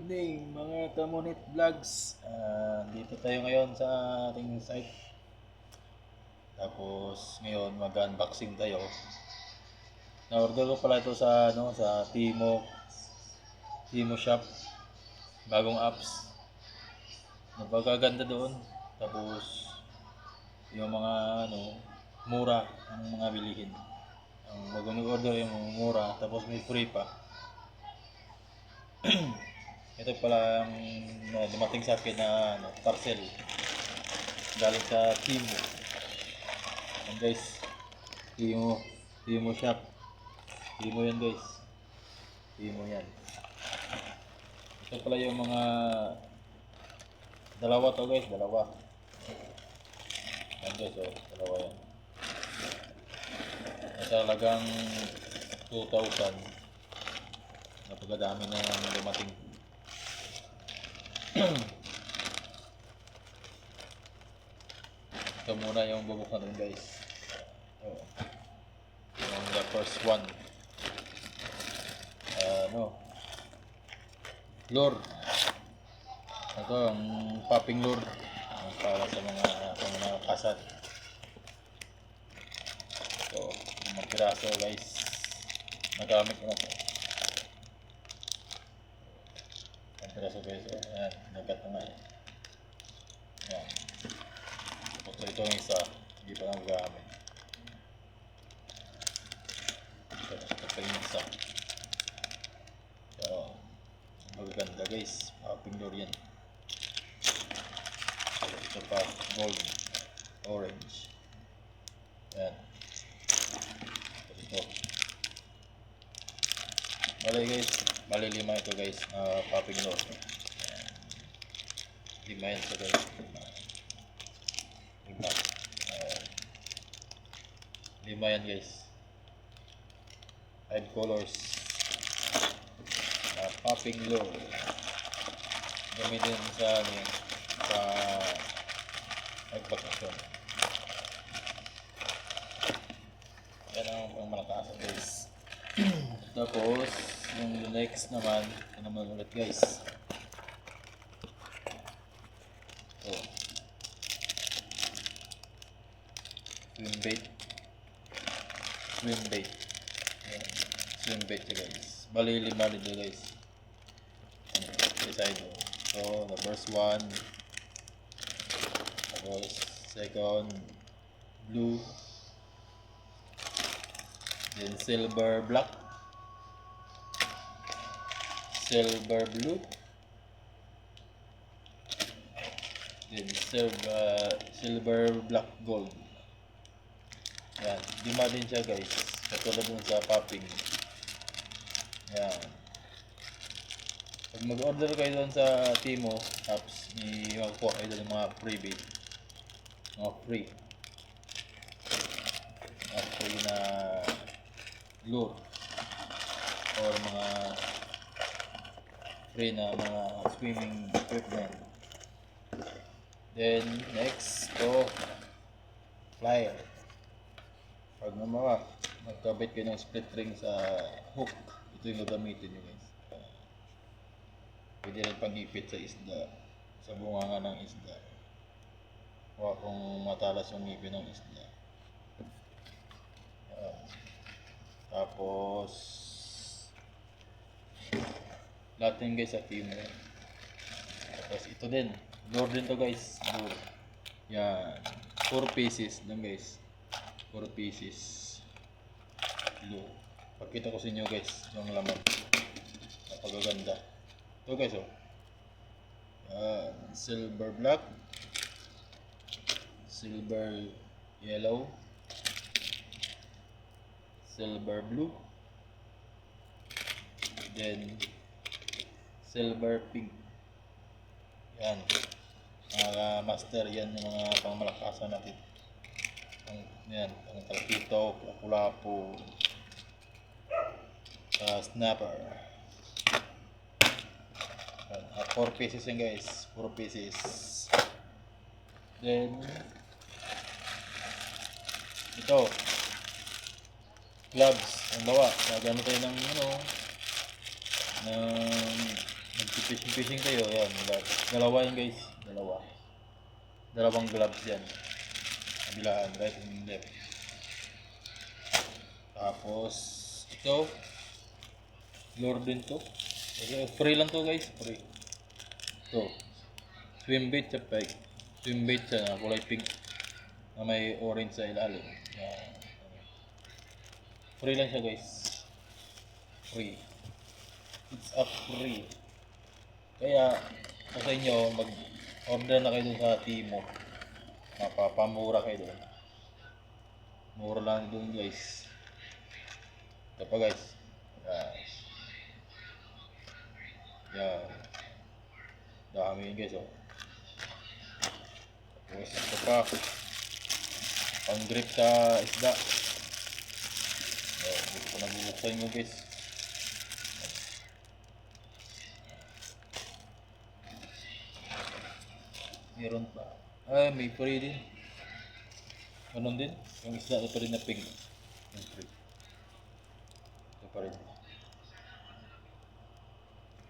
evening mga Kamunit Vlogs. Dito tayo ngayon sa ating site. Tapos ngayon mag-unboxing tayo. Na-order ko pala ito sa sa Timo Shop. Bagong apps. Napakaganda doon. Tapos yung mga mura ang mga bilihin. Ang bagong order yung mura tapos may free pa. Ito pala ang dumating sa akin na parcel galing sa Timo. And guys, Timo Shop. Timo yan guys. Timo yan. Ito pala yung mga dalawa to guys, dalawa. Yan guys, dalawa yan. Talagang 2,000. Napakadami na dumating. Ito muna yung bubuksan natin guys. Yung the first one. Lure. Ito ang popping lure. Para sa mga kasat. Ito, mga piraso guys. Nagamit ko na ito. Piraso guys, ayan, nagat na nga yan. Ayan. Tapos ito yung isa, hindi pa nagagamit. Ito pa yung isa. So, magaganda guys, popping lure yan. So, ito pa, gold, orange. Ayan. Tapos ito. Bali lima ito guys, popping lure. Lima yan ito guys. Lima yan guys. 5 colors. Popping lure. Gamitin sa pagbakasyon. Yan ang malakas guys. Tapos yung next naman, ito naman ulit guys. Swim bait. Swim bait guys. Bali lima dito guys. So the first one. Tapos second blue. Then silver black. Silver blue. Then silver black gold. Yan, lima din siya guys. Katulad dun sa popping. Yan. Pag mag-order kayo dun sa Timo apps, magkuha kayo dun ng mga freebie. Mga free. Mga free na lure. Or mga free na mga swimming equipment. Then next flyer. Pag magkabit kayo ng split ring sa hook, ito yung gagamitin nyo guys. Pwede rin pang-ipit sa isda, sa bunganga ng isda. O kung matalas yung ngipin ng isda. Tapos lahat yun guys sa Timo. Tapos ito din, lure din to guys. Lure. Yan, 4 pieces lang guys. 4 pieces lure. Pakita ko sa inyo guys yung laman. Napakaganda. Ito guys silver black, silver yellow, silver blue, then silver pink. Yan mga master, yan yung mga pangmalakasan natin. Yan, ang talpito, lapu-lapu, snapper. 4 pieces yan guys, 4 pieces. Then ito, gloves. Ang bawa, gagamit tayo ng fishing tayo, yan. Dalawa yan guys, dalawang gloves yan, kabilaan, right and left. Tapos ito lure din to, free lang to guys, free to. Swim bait siya, swim bait siya na kulay pink na may orange sa ilalim. Yan. Free lang siya guys, free, it's a free. Kaya kung sa inyo, mag-order na kayo dun sa Timo, mapapamura kayo dun, mura lang dun guys. Ito pa guys, yan, dami yun guys, oh. Tapos ito pa, pang grip sa isda. Dito ko nabubuksan mo guys. Meron pa. May free din. Ganun din. Yung isda ito rin na pink. Yung free. Ito pa rin.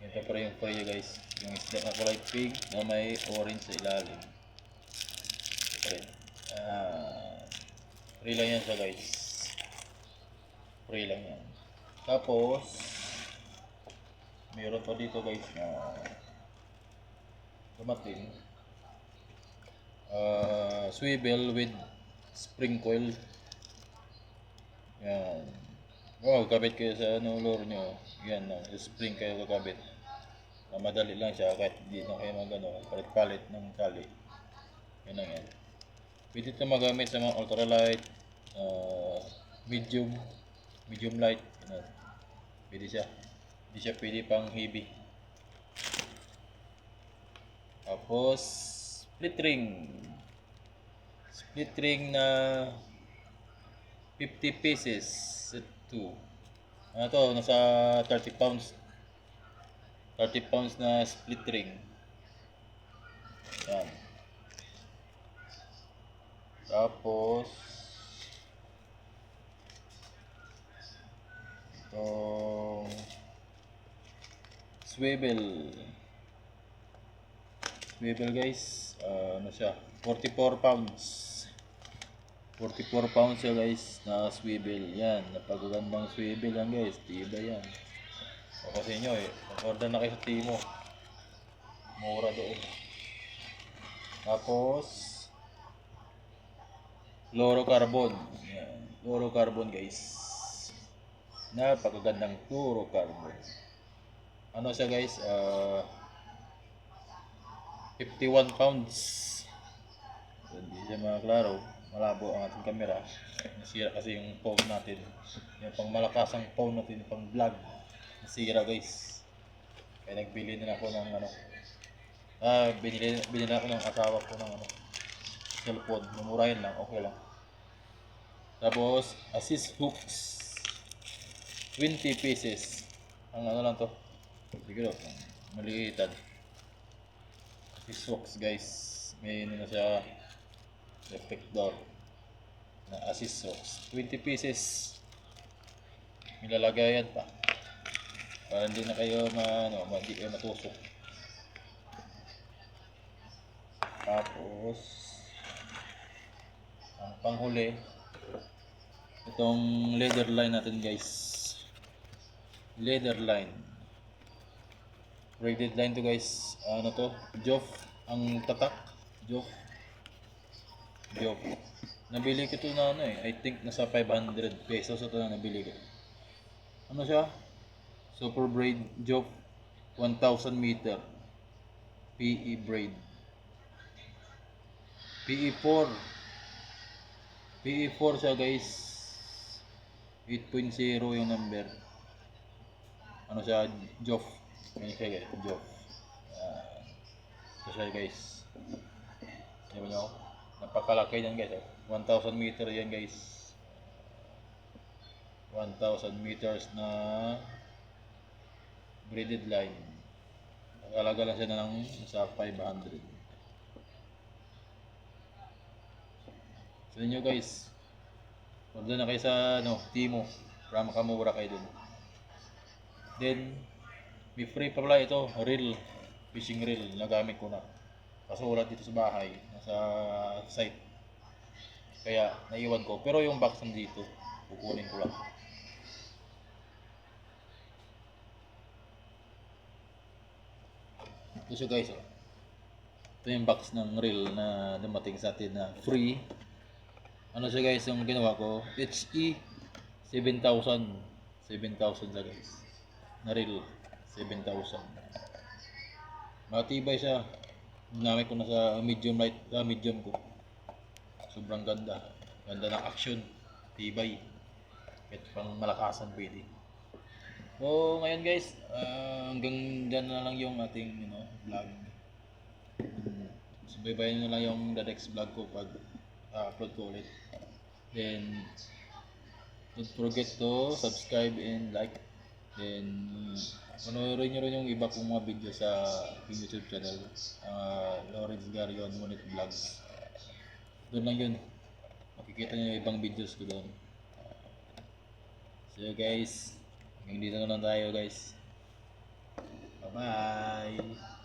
Ito pa rin yung free guys. Yung isda na kulay pink na may orange sa ilalim. Ito pa rin. Free lang yan siya guys. Free lang yan. Tapos meron pa dito guys na dumating. Swivel with spring coil. Yan. Kabit kayo sa lure nyo. Yan, spring kayo kakabit. Madali lang siya kahit hindi na kayo palit-palit ng tali. Yan lang yan. Pwede ito magamit sa mga ultralight, medium light. Yan. Pwede siya. Hindi siya pwede pang heavy. Tapos split ring na 50 pieces set 2. To nasa 30 pounds na split ring. Yan. Tapos itong swivel guys, siya, 44 pounds siya guys na swivel. Yan, napagagandang swivel yan guys, tiba yan. O kasi nyo order na kayo sa Timo, mura doon. Tapos fluorocarbon. Yan, fluorocarbon guys, napagagandang fluorocarbon. Siya guys, 51 pounds. Hindi siya maklaro, malabo ang ating camera. Nasira kasi yung phone natin, yung pang malakasang phone natin, pang vlog, nasira guys. Kaya nagbili na ako ng binili na ako ng asawa ko ng cellphone, mumurahin lang, okay lang. Tapos assist hooks, 20 pieces. Ang lang to, siguro maliitan. Assist hooks guys, may na siya reflector na assist hooks, 20 pieces. Nilalagayan pa para hindi na kayo hindi kayo matusok. Tapos ang panghuli, itong leather line natin guys, leather line, braided line to guys. To Joff ang tatak, Joff. Nabili ko ito na I think nasa 500 pesos ito na nabili ko. Siya, super braid Joff 1000 meter PE braid, PE4 siya guys, 8.0 yung number. Siya, Joff. Yan siya guys, Joff. Ito siya guys. Diba nyo? Napakalaki yan guys. 1000 meter yan guys. 1000 meters na braided line. Nakalaga lang siya ng sa 500. So inyo guys, order na kayo sa Timo para makamura kayo dun. Then May free pa pala ito, reel, fishing reel, nagamit ko na. Kaso wala dito sa bahay, nasa site. Kaya naiwan ko, pero yung box nandito, kukunin ko lang. Ito siya guys, oh. Ito yung box ng reel na dumating sa atin na free. Ano siya guys, yung ginawa ko, HE 7,000. 7,000 siya guys. Na reel, 7,000. Matibay siya. Ginamit ko na sa medium light, medium ko. Sobrang ganda. Ganda ng action. Tibay. Kahit pang malakasan pwede. So ngayon guys, hanggang dyan na lang yung ating vlog. Subaybayan nyo lang yung the next vlog ko pag upload ko ulit. Then don't forget to subscribe and like. Then panoorin nyo rin yung iba kong mga video sa YouTube channel, Lawrence Garion Ngunit Vlogs. Doon lang yun, makikita nyo yung ibang videos ko doon. So guys, hanggang dito na lang tayo guys. Bye bye.